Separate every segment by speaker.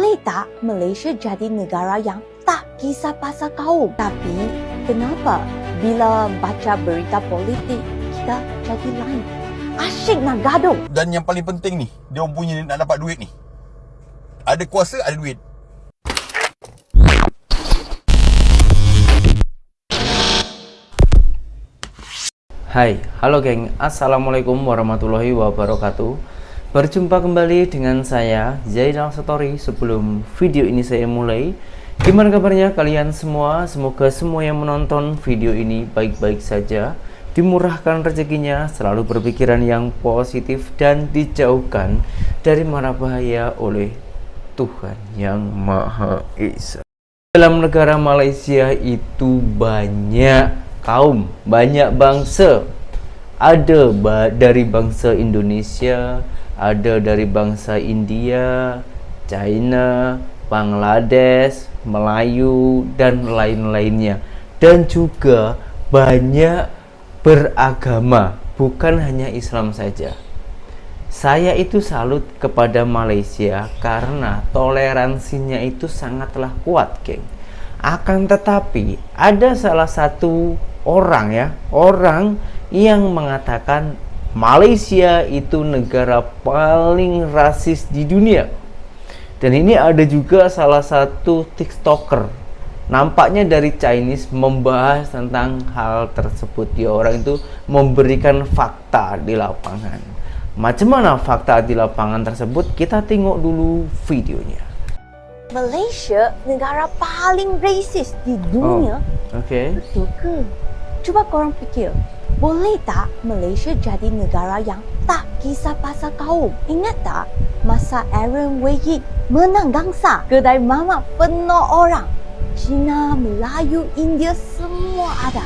Speaker 1: Boleh tak Malaysia jadi negara yang tak kisah pasal kaum? Tapi kenapa bila baca berita politik kita jadi lain? Asyik nak gaduh.
Speaker 2: Dan yang paling penting ni, dia orang punya nak dapat duit ni. Ada kuasa, ada duit.
Speaker 3: Hai, halo geng, Assalamualaikum warahmatullahi wabarakatuh. Berjumpa kembali dengan saya, Zainal Satori. Sebelum video ini saya mulai, gimana kabarnya kalian semua? Semoga semua yang menonton video ini baik-baik saja, dimurahkan rezekinya, selalu berpikiran yang positif, dan dijauhkan dari mara bahaya oleh Tuhan Yang Maha Esa. Dalam negara Malaysia itu banyak kaum, banyak bangsa. Ada dari bangsa Indonesia, ada dari bangsa India, China, Bangladesh, Melayu, dan lain-lainnya. Dan juga banyak beragama, bukan hanya Islam saja. Saya itu salut kepada Malaysia karena toleransinya itu sangatlah kuat, geng. Akan tetapi ada salah satu orang yang mengatakan Malaysia itu negara paling rasis di dunia. Dan ini ada juga salah satu TikToker, nampaknya dari Chinese, membahas tentang hal tersebut. Dia orang itu memberikan fakta di lapangan. Macam mana fakta di lapangan tersebut? Kita tengok dulu videonya.
Speaker 1: Malaysia negara paling racist di dunia.
Speaker 3: Okay.
Speaker 1: Betul ke? Cuba korang fikir, boleh tak Malaysia jadi negara yang tak kisah pasal kaum? Ingat tak masa Aaron Wahid menang gangsa, kedai mamak penuh orang, Cina, Melayu, India semua ada.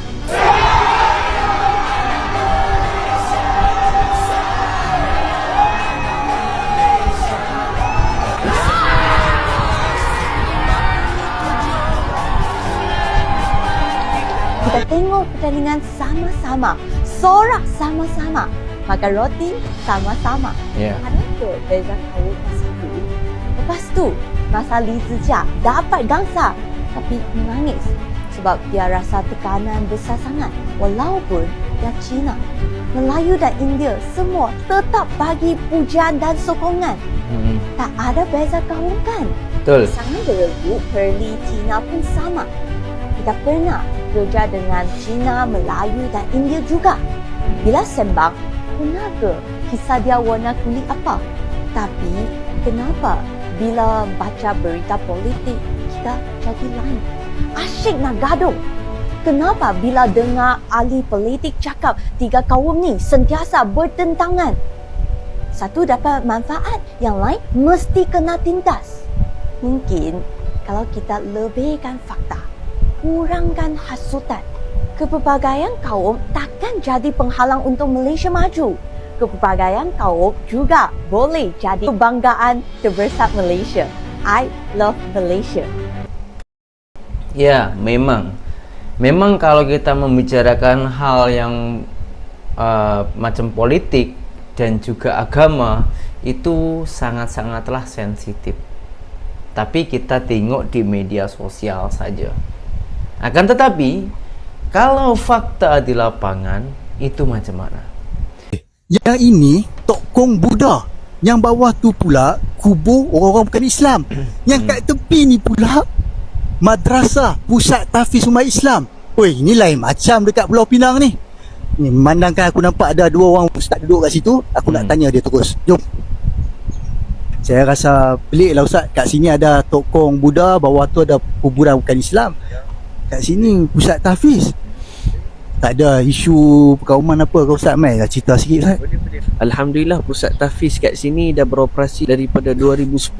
Speaker 1: Kita tengok pertandingan sama-sama, sorak sama-sama, makan roti sama-sama. Ada ke beza kaum masa tu? Lepas tu, masa Li Zijia dapat gangsa tapi menangis sebab dia rasa tekanan besar sangat. Walaupun dia Cina, Melayu dan India semua tetap bagi pujian dan sokongan. Tak ada beza kaum kan?
Speaker 3: Betul.
Speaker 1: Sangat beregu Perli Cina pun sama. Kita pernah kerja dengan Cina, Melayu dan India juga. Bila sembang, kenapa kisah dia warna kulit apa? Tapi kenapa bila baca berita politik kita jadi lain? Asyik nak gaduh. Kenapa bila dengar ahli politik cakap tiga kaum ni sentiasa bertentangan? Satu dapat manfaat, yang lain mesti kena tindas. Mungkin kalau kita lebihkan fakta, kurangkan hasutan, kepelbagaian kaum takkan jadi penghalang untuk Malaysia maju. Kepelbagaian kaum juga boleh jadi kebanggaan terbesar Malaysia. I love Malaysia.
Speaker 3: Ya, memang kalau kita membicarakan hal yang macam politik dan juga agama itu sangat-sangatlah sensitif. Tapi kita tengok di media sosial saja. Akan tetapi, kalau fakta di lapangan itu macam mana?
Speaker 4: Yang ini tokong Buddha. Yang bawah tu pula kubur orang-orang bukan Islam. Yang kat tepi ni pula madrasah pusat tahfiz umat Islam. Oi, ini lain macam dekat Pulau Pinang ni. Ni memandangkan aku nampak ada dua orang ustaz duduk kat situ, aku nak tanya dia terus. Jom. Saya rasa pelik lah ustaz. Kat sini ada tokong Buddha, bawah tu ada kuburan bukan Islam. Kat sini pusat tahfiz. Tak ada isu perkauman apa ke Ustaz Mai? Cerita sikit Ustaz.
Speaker 5: Alhamdulillah pusat tahfiz kat sini dah beroperasi daripada 2010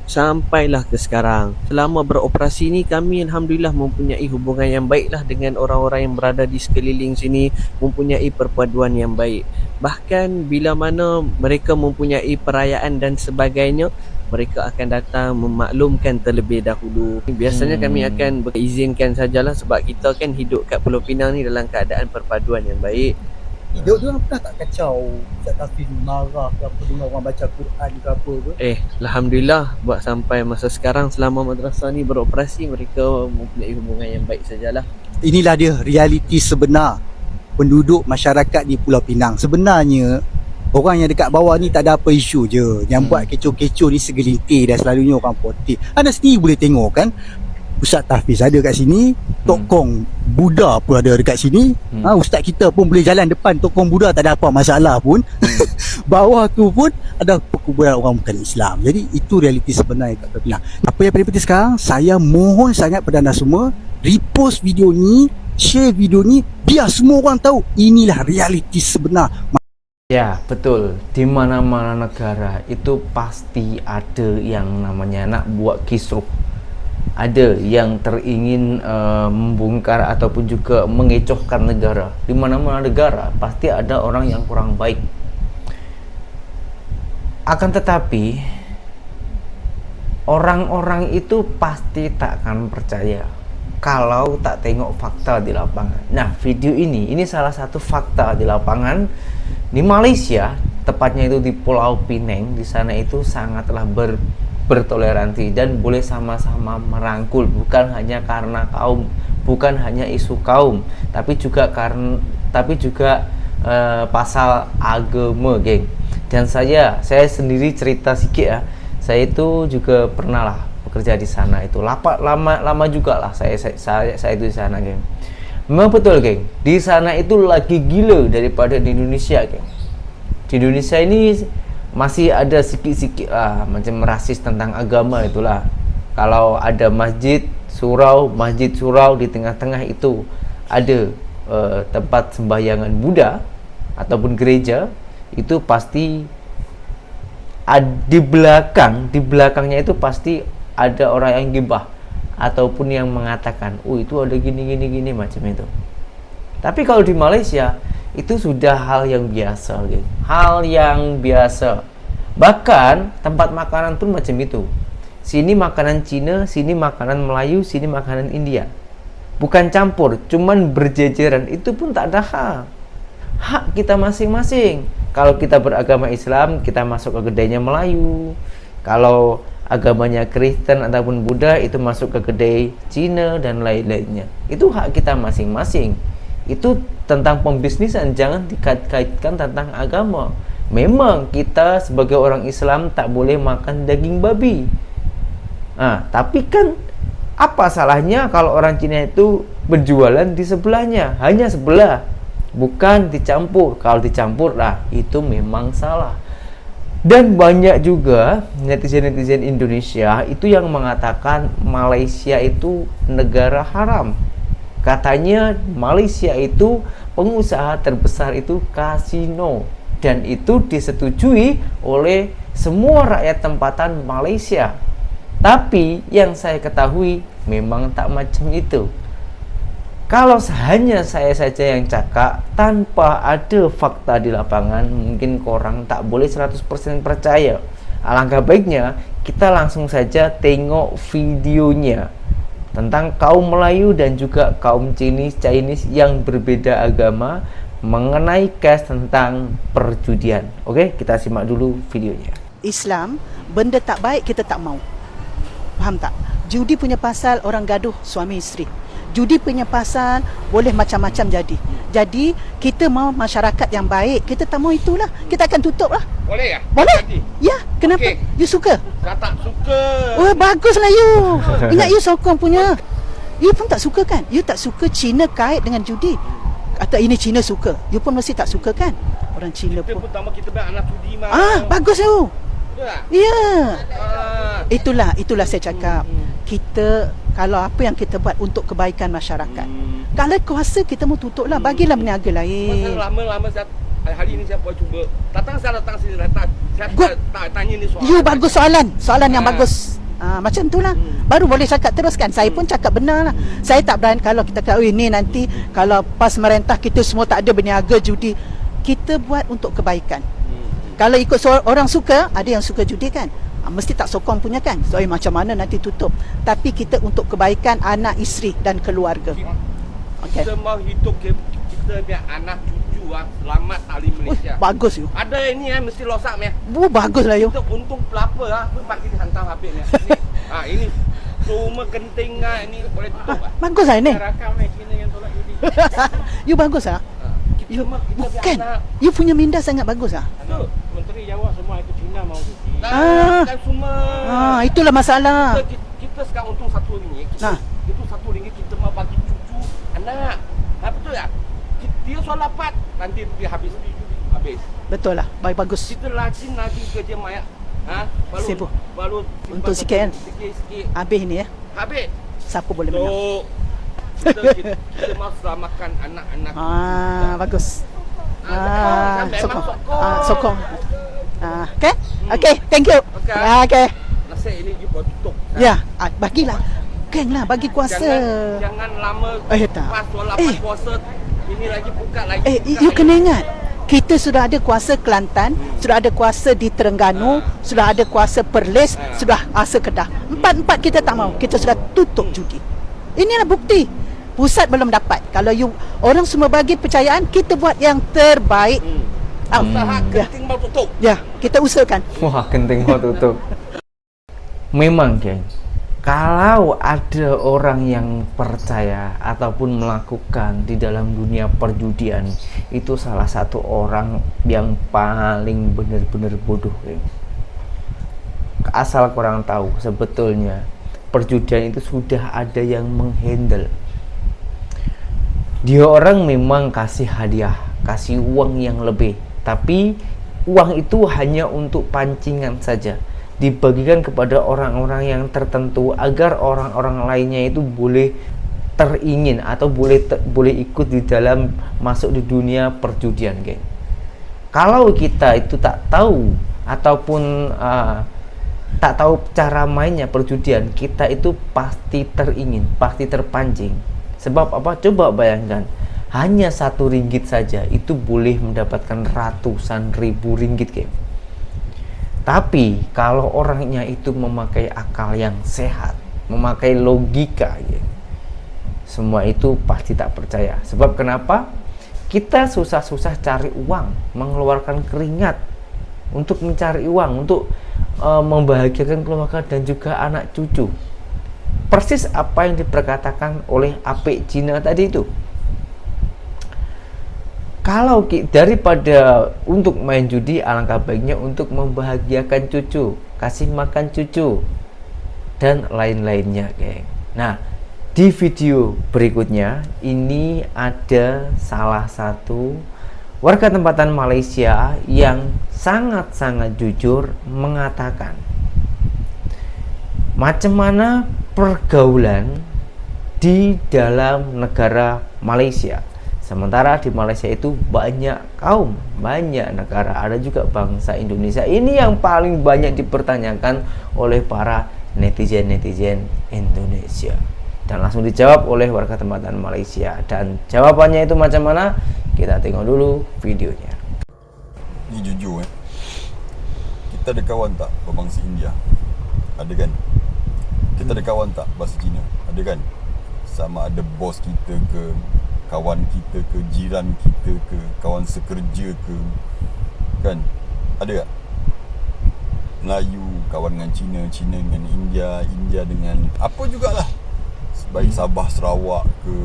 Speaker 5: sampailah ke sekarang. Selama beroperasi ni kami alhamdulillah mempunyai hubungan yang baiklah dengan orang-orang yang berada di sekeliling sini, mempunyai perpaduan yang baik. Bahkan bila mana mereka mempunyai perayaan dan sebagainya, mereka akan datang memaklumkan terlebih dahulu. Biasanya kami akan berizinkan sajalah sebab kita kan hidup kat Pulau Pinang ni dalam keadaan perpaduan yang baik.
Speaker 4: Dia orang pernah tak kacau Ustaz Tafiz ni marah ke apa dengar orang baca Quran ke apa ke?
Speaker 5: Alhamdulillah buat sampai masa sekarang selama madrasah ni beroperasi, mereka mempunyai hubungan yang baik sajalah.
Speaker 4: Inilah dia realiti sebenar penduduk masyarakat di Pulau Pinang. Sebenarnya orang yang dekat bawah ni tak ada apa isu je. Yang buat kecoh-kecoh ni segelintir dan selalunya orang putih. Anda sendiri boleh tengok kan, Ustaz Tafiz ada kat sini, Tok Kong Buddha pun ada dekat sini. Ustaz kita pun boleh jalan depan Tok Kong Buddha, tak ada apa masalah pun. Bawah tu pun ada perkumpulan orang bukan Islam. Jadi itu realiti sebenar yang kat Pulau Pinang. Apa yang paling penting sekarang, saya mohon sangat pada anda semua, repost video ni, share video ni, biar semua orang tahu inilah realiti sebenar.
Speaker 3: Ya, betul. Di mana-mana negara itu pasti ada yang namanya nak buat kisruh. Ada yang teringin membongkar ataupun juga mengecohkan negara. Di mana-mana negara pasti ada orang yang kurang baik. Akan tetapi orang-orang itu pasti tak akan percaya kalau tak tengok fakta di lapangan. Nah, video ini salah satu fakta di lapangan di Malaysia, tepatnya itu di Pulau Pinang. Di sana itu sangatlah bertoleransi dan boleh sama-sama merangkul, bukan hanya karena kaum, bukan hanya isu kaum, tapi juga pasal agama, geng. Dan saya sendiri cerita sedikit ya. Saya itu juga pernah lah bekerja di sana itu. Lama juga lah saya itu di sana, geng. Memang betul, geng. Di sana itu lagi gila daripada di Indonesia, geng. Di Indonesia ini masih ada sikit-sikit lah macam rasis tentang agama itulah. Kalau ada masjid surau di tengah-tengah itu ada tempat sembahyangan Buddha ataupun gereja, itu pasti di belakangnya itu pasti ada orang yang gibah ataupun yang mengatakan, oh itu ada gini macam itu. Tapi kalau di Malaysia itu sudah hal yang biasa, gitu. Hal yang biasa. Bahkan tempat makanan pun macam itu. Sini makanan Cina, sini makanan Melayu, sini makanan India. Bukan campur, cuman berjejeran. Itu pun tak ada hak kita masing-masing. Kalau kita beragama Islam, kita masuk ke kedainya Melayu. Kalau agamanya Kristen ataupun Buddha, itu masuk ke kedai Cina dan lain-lainnya. Itu hak kita masing-masing. Itu tentang pembisnisan, jangan dikait-kaitkan tentang agama. Memang kita sebagai orang Islam tak boleh makan daging babi. Tapi kan apa salahnya kalau orang Cina itu berjualan di sebelahnya, hanya sebelah, bukan dicampur. Kalau dicampur lah itu memang salah. Dan banyak juga netizen-netizen Indonesia itu yang mengatakan Malaysia itu negara haram. Katanya Malaysia itu pengusaha terbesar itu kasino, dan itu disetujui oleh semua rakyat tempatan Malaysia. Tapi yang saya ketahui memang tak macam itu. Kalau hanya saya saja yang cakap tanpa ada fakta di lapangan, mungkin korang tak boleh 100% percaya. Alangkah baiknya kita langsung saja tengok videonya tentang kaum Melayu dan juga kaum Chinese yang berbeda agama mengenai kes tentang perjudian. Oke, kita simak dulu videonya.
Speaker 6: Islam, benda tak baik kita tak mau. Faham tak? Judi punya pasal orang gaduh suami isteri. Judi punya pasal boleh macam-macam jadi. Jadi kita mau masyarakat yang baik, kita tak mau itulah. Kita akan tutup lah.
Speaker 7: Boleh ya?
Speaker 6: Boleh? Ya, kenapa?
Speaker 7: Okey.
Speaker 6: You suka?
Speaker 7: Saya tak suka.
Speaker 6: Oh, baguslah you. Ingat you sokong punya. You pun tak suka kan? You tak suka Cina kait dengan judi. Atau ini Cina suka. You pun mesti tak suka kan? Orang Cina
Speaker 7: Kita
Speaker 6: pun.
Speaker 7: pertama kita buat anak judi mah.
Speaker 6: Bagus you.
Speaker 7: Betul tak?
Speaker 6: Ya.
Speaker 7: Ah.
Speaker 6: Itulah saya cakap. Kita kalau apa yang kita buat untuk kebaikan masyarakat. Kalau kuasa kita mau tutup lah, bagilah berniaga lain.
Speaker 7: Masa lama-lama saya hari ini saya buat cuba. Saya datang sini saya
Speaker 6: Good.
Speaker 7: tanya ni soalan.
Speaker 6: You bagus soalan yang bagus. Macam tu lah. Baru boleh cakap teruskan. Saya pun cakap benar lah. Saya tak berani kalau kita kata, ini nanti kalau pas merentah kita semua tak ada berniaga judi. Kita buat untuk kebaikan. Kalau ikut orang suka, ada yang suka judi kan, mesti tak sokong punya kan. So macam mana nanti tutup. Tapi kita untuk kebaikan anak, isteri dan keluarga. Okay.
Speaker 7: Kita mau hidup kita punya anak cucu cucu selamat ahli Malaysia.
Speaker 6: Bagus you.
Speaker 7: Ada ini mesti losak meh.
Speaker 6: Bagus lah you.
Speaker 7: Untuk untung pelapa pun pakai dihantar HP ni. Ini semua kenting ini boleh tutup
Speaker 6: Bagus lah ini.
Speaker 7: Rakam Cina yang tolak judi.
Speaker 6: You bagus ah. You bukan. You punya minda sangat bagus ah.
Speaker 7: Itu menteri jawab semua itu Cina mau judi. Dan semua.
Speaker 6: Itulah masalah.
Speaker 7: Kita sekarang untung RM1. Itu RM1 kita mau bagi cucu anak. Betul tak? Dia soal lapat nanti dia habis.
Speaker 6: Betul lah. Bagus.
Speaker 7: Kita lajin lagi kerja mayat.
Speaker 6: Sibuk.
Speaker 7: Baru
Speaker 6: Untuk sikit kan.
Speaker 7: Sikit.
Speaker 6: Habis ni ya.
Speaker 7: Habis.
Speaker 6: Siapa boleh menang?
Speaker 7: Kita mau selamatkan anak-anak.
Speaker 6: Bagus.
Speaker 7: Sokong.
Speaker 6: Sokong. Okay, thank you. Okay.
Speaker 7: Nasi ini juga tutup.
Speaker 6: Ya, bagilah. Geng lah, bagi kuasa.
Speaker 7: Jangan lama
Speaker 6: tak.
Speaker 7: pas solat puasa. Ini lagi buka lagi.
Speaker 6: You kena ingat. Kita sudah ada kuasa Kelantan, sudah ada kuasa di Terengganu, sudah ada kuasa Perlis, sudah kuasa Kedah. Empat kita tak mau. Kita sudah tutup judi. Inilah bukti. Pusat belum dapat. Kalau you orang semua bagi percayaan, kita buat yang terbaik.
Speaker 7: Usaha kenting mau tutup.
Speaker 6: Ya, kita usahakan.
Speaker 3: Wah, kenting mau tutup. Memang, geng. Kalau ada orang yang percaya ataupun melakukan di dalam dunia perjudian, itu salah satu orang yang paling benar-benar bodoh, geng. Asal kurang tahu, sebetulnya perjudian itu sudah ada yang menghandle. Dia orang memang kasih hadiah, kasih uang yang lebih, tapi uang itu hanya untuk pancingan saja, dibagikan kepada orang-orang yang tertentu agar orang-orang lainnya itu boleh teringin atau boleh ikut di dalam masuk di dunia perjudian, geng. Kalau kita itu tak tahu ataupun tak tahu cara mainnya perjudian, kita itu pasti teringin, pasti terpancing. Sebab apa? Coba bayangkan, hanya RM1 saja itu boleh mendapatkan ratusan ribu ringgit, geng. Tapi kalau orangnya itu memakai akal yang sehat, memakai logika, geng, semua itu pasti tak percaya. Sebab kenapa? Kita susah-susah cari uang, mengeluarkan keringat untuk mencari uang, untuk membahagiakan keluarga dan juga anak cucu. Persis apa yang diperkatakan oleh apek Cina tadi itu. Kalau daripada untuk main judi, alangkah baiknya untuk membahagiakan cucu, kasih makan cucu, dan lain-lainnya, geng. Nah, di video berikutnya ini ada salah satu warga tempatan Malaysia yang sangat-sangat jujur mengatakan macam mana pergaulan di dalam negara Malaysia. Sementara di Malaysia itu banyak kaum, banyak negara, ada juga bangsa Indonesia. Ini yang paling banyak dipertanyakan oleh para netizen-netizen Indonesia. Dan langsung dijawab oleh warga tempatan Malaysia. Dan jawabannya itu macam mana? Kita tengok dulu videonya.
Speaker 2: Ni jujur kita ada kawan tak berbangsa India? Ada kan? Kita ada kawan tak bahasa Cina? Ada kan? Sama ada bos kita ke, kawan kita ke, jiran kita ke, kawan sekerja ke, kan? Ada tak? Melayu kawan dengan Cina, Cina dengan India, India dengan apa jugalah. Baik Sabah, Sarawak ke,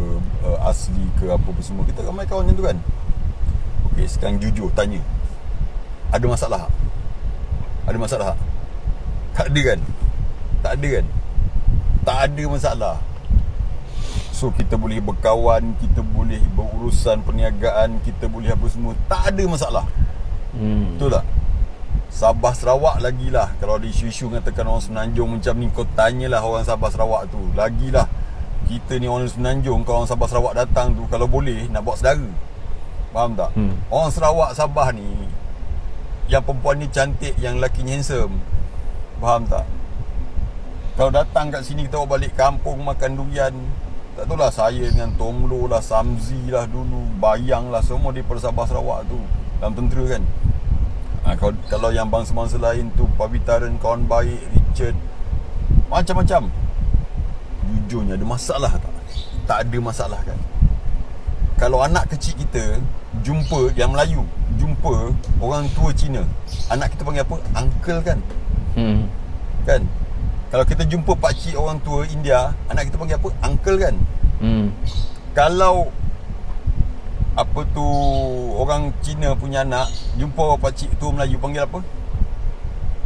Speaker 2: asli ke, apa semua. Kita ramai kawan macam tu kan? Okey, sekarang jujur tanya, ada masalah tak? Ada masalah tak? Tak ada kan? Tak ada kan? Tak ada masalah. So kita boleh berkawan, kita boleh berurusan perniagaan, kita boleh apa semua, tak ada masalah. Betul tak? Sabah Sarawak lagilah. Kalau ada isu-isu mengatakan orang Semenanjung macam ni, kau tanyalah orang Sabah Sarawak tu. Lagilah kita ni orang Semenanjung, kalau orang Sabah Sarawak datang tu, kalau boleh nak bawa saudara. Faham tak? Orang Sarawak Sabah ni, yang perempuan ni cantik, yang lakinya handsome. Faham tak? Kalau datang kat sini, kita bawa balik kampung makan durian, tak tahulah, saya dengan Tomlo lah, Samzi lah dulu, Bayang lah, semua daripada Sabah Sarawak tu, dalam tentera kan. Kalau yang bangsa-bangsa lain tu, Pavitaran, kawan baik, Richard, macam-macam. Jujurnya ada masalah tak? Tak ada masalah kan? kalau anak kecil kita jumpa yang Melayu, jumpa orang tua Cina, anak kita panggil apa? Uncle kan? Kan? Kalau kita jumpa pakcik orang tua India, anak kita panggil apa? Uncle kan? Kalau apa tu orang Cina punya anak jumpa pakcik tua Melayu panggil apa?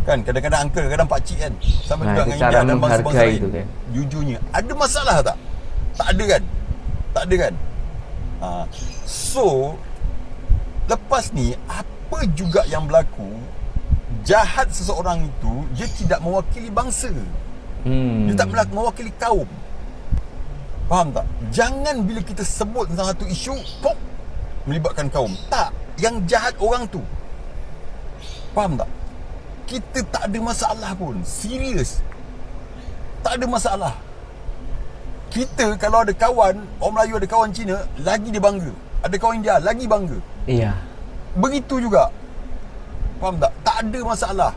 Speaker 2: Kan kadang-kadang uncle, kadang pakcik kan. Sama juga dengan India dan bangsa-bangsa lain. Kan? Jujurnya, ada masalah tak? Tak ada kan? Tak ada kan? So lepas ni apa juga yang berlaku, jahat seseorang itu, dia tidak mewakili bangsa. Dia tak mewakili kaum. Faham tak? Jangan bila kita sebut tentang satu isu pop, melibatkan kaum. Tak, yang jahat orang tu. Faham tak? Kita tak ada masalah pun. Serius, tak ada masalah. Kita kalau ada kawan orang Melayu, ada kawan Cina, lagi dia bangga. Ada kawan India, lagi bangga.
Speaker 3: Iya.
Speaker 2: Begitu juga. Faham tak? Tak ada masalah.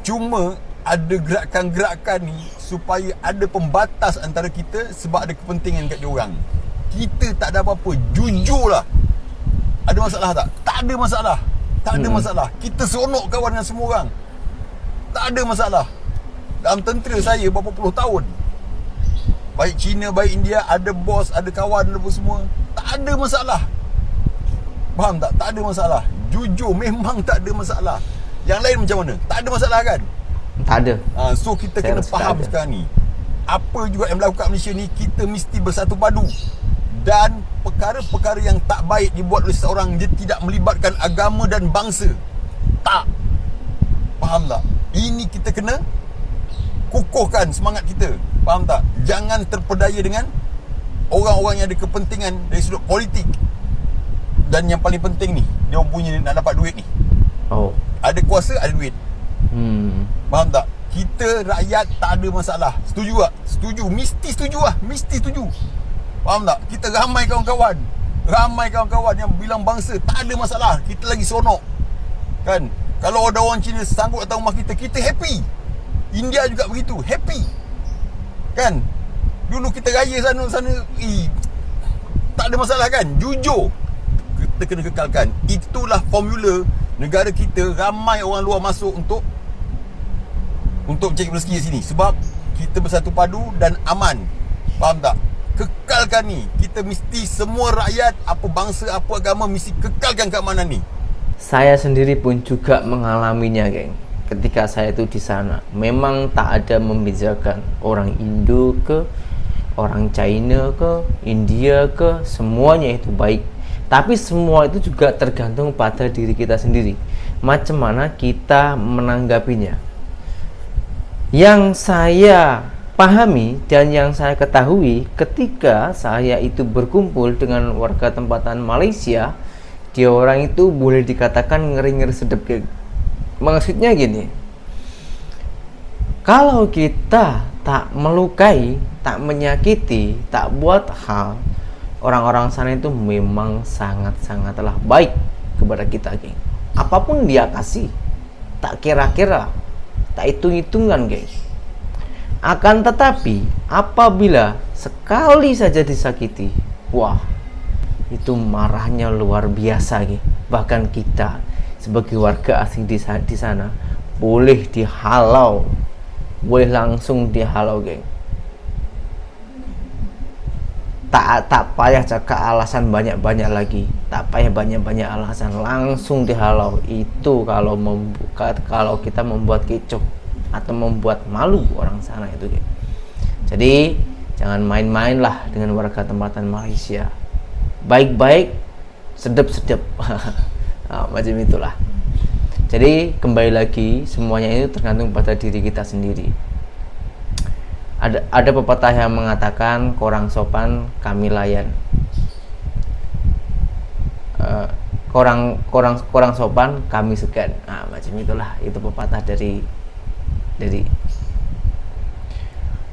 Speaker 2: Cuma ada gerakan-gerakan ni supaya ada pembatas antara kita sebab ada kepentingan kat diorang. Kita tak ada apa-apa. Jujurlah. Ada masalah tak? Tak ada masalah. Tak ada masalah. Kita seronok kawan dengan semua orang. Tak ada masalah. Dalam tentera saya berapa puluh tahun, baik Cina, baik India, ada bos, ada kawan, ada semua. Tak ada masalah. Faham tak? Tak ada masalah. Jujur, memang tak ada masalah. Yang lain macam mana? Tak ada masalah kan?
Speaker 3: Tak ada.
Speaker 2: So kita kena faham sekarang ni, apa juga yang berlaku kat Malaysia ni, kita mesti bersatu padu. Dan perkara-perkara yang tak baik dibuat oleh seseorang, dia tidak melibatkan agama dan bangsa. Tak. Faham tak? Ini kita kena kukuhkan semangat kita. Faham tak? Jangan terpedaya dengan orang-orang yang ada kepentingan dari sudut politik. Dan yang paling penting ni, dia orang punya nak dapat duit ni. Ada kuasa, ada duit. Faham tak? Kita rakyat tak ada masalah. Setuju tak? Setuju. Mesti setuju lah. Mesti setuju. Faham tak? Kita ramai kawan-kawan, ramai kawan-kawan yang bilang bangsa, tak ada masalah. Kita lagi seronok. Kan? Kalau ada orang Cina sanggup datang rumah kita, kita happy. India juga begitu, happy. Kan? Dulu kita raya sana-sana, tak ada masalah kan? Jujur. Kita kena kekalkan. Itulah formula negara kita, ramai orang luar masuk untuk mencari rezeki di sini. Sebab kita bersatu padu dan aman. Faham tak? Kekalkan ni. Kita mesti, semua rakyat, apa bangsa, apa agama, mesti kekalkan keamanan ni.
Speaker 3: Saya sendiri pun juga mengalaminya, geng. Ketika saya itu di sana, memang tak ada membedakan orang Indo ke, orang China ke, India ke, semuanya itu baik. Tapi semua itu juga tergantung pada diri kita sendiri. Macam mana kita menanggapinya. Yang saya pahami dan yang saya ketahui ketika saya itu berkumpul dengan warga tempatan Malaysia, dia orang itu boleh dikatakan ngeri-ngeri sedep. Maksudnya gini, kalau kita tak melukai, tak menyakiti, tak buat hal, orang-orang sana itu memang sangat-sangatlah baik kepada kita, geng. Apapun dia kasih, tak kira-kira, tak hitung-hitungan, geng. Akan tetapi apabila sekali saja disakiti, wah, itu marahnya luar biasa, geng. Bahkan kita sebagai warga asing di sana boleh dihalau, boleh langsung dihalau, geng. Tak payah cakap alasan banyak-banyak lagi, tak payah banyak-banyak alasan, langsung dihalau. Itu kalau kita membuat kecoh atau membuat malu orang sana itu, geng. Jadi jangan main-main lah dengan warga tempatan Malaysia. Baik-baik, sedep-sedep. Macam itulah. Jadi kembali lagi, semuanya itu tergantung pada diri kita sendiri. Ada pepatah yang mengatakan, korang sopan kami layan. Korang sopan kami segan. Macam itulah, itu pepatah dari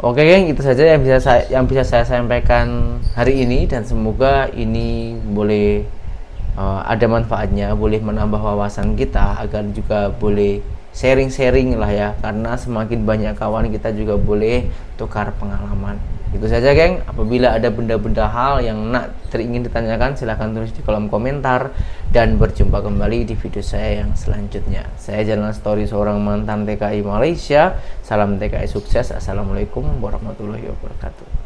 Speaker 3: Oke, geng, itu saja yang bisa saya sampaikan hari ini, dan semoga ini boleh ada manfaatnya, boleh menambah wawasan kita, agar juga boleh sharing-sharing lah ya, karena semakin banyak kawan kita juga boleh tukar pengalaman. Itu saja geng, apabila ada benda-benda hal yang teringin ditanyakan silahkan tulis di kolom komentar, dan berjumpa kembali di video saya yang selanjutnya. Saya Jalan Story, seorang mantan TKI Malaysia. Salam TKI sukses. Assalamualaikum warahmatullahi wabarakatuh.